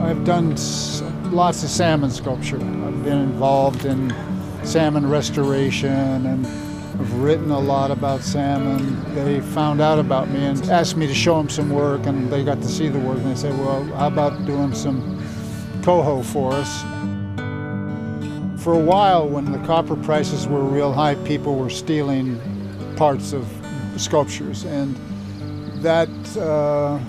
I've done lots of salmon sculpture. I've been involved in salmon restoration and I've written a lot about salmon. They found out about me and asked me to show them some work, and they got to see the work and they said, well, how about doing some coho for us? For a while, when the copper prices were real high, people were stealing parts of sculptures, and that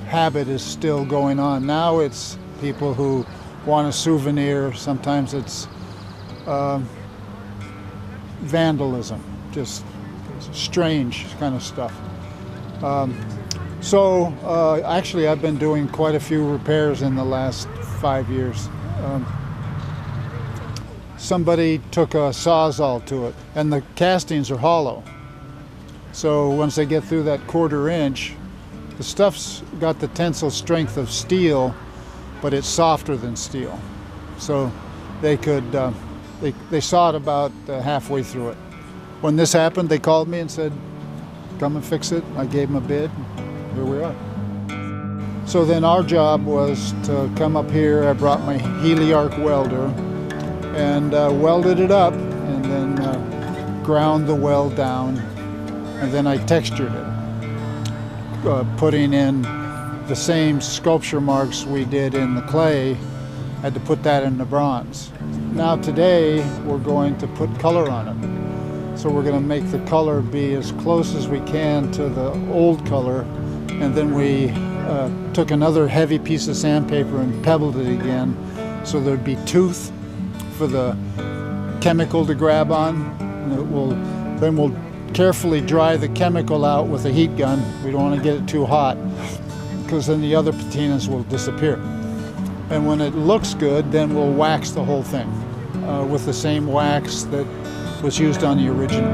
habit is still going on. Now it's people who want a souvenir. Sometimes it's vandalism, just strange kind of stuff. Actually, I've been doing quite a few repairs in the last 5 years. Somebody took a sawzall to it, and the castings are hollow. So once they get through that 1/4 inch, the stuff's got the tensile strength of steel, but it's softer than steel. So they could, they sawed about halfway through it. When this happened, they called me and said, come and fix it. I gave them a bid. Here we are. So then our job was to come up here. I brought my Heliarc welder and welded it up, and then ground the weld down, and then I textured it, putting in the same sculpture marks we did in the clay. Had to put that in the bronze. Now today we're going to put color on it. So we're going to make the color be as close as we can to the old color, and then we took another heavy piece of sandpaper and pebbled it again, so there'd be tooth for the chemical to grab on. And then we'll carefully dry the chemical out with a heat gun. We don't want to get it too hot, because then the other patinas will disappear. And when it looks good, then we'll wax the whole thing with the same wax that was used on the original.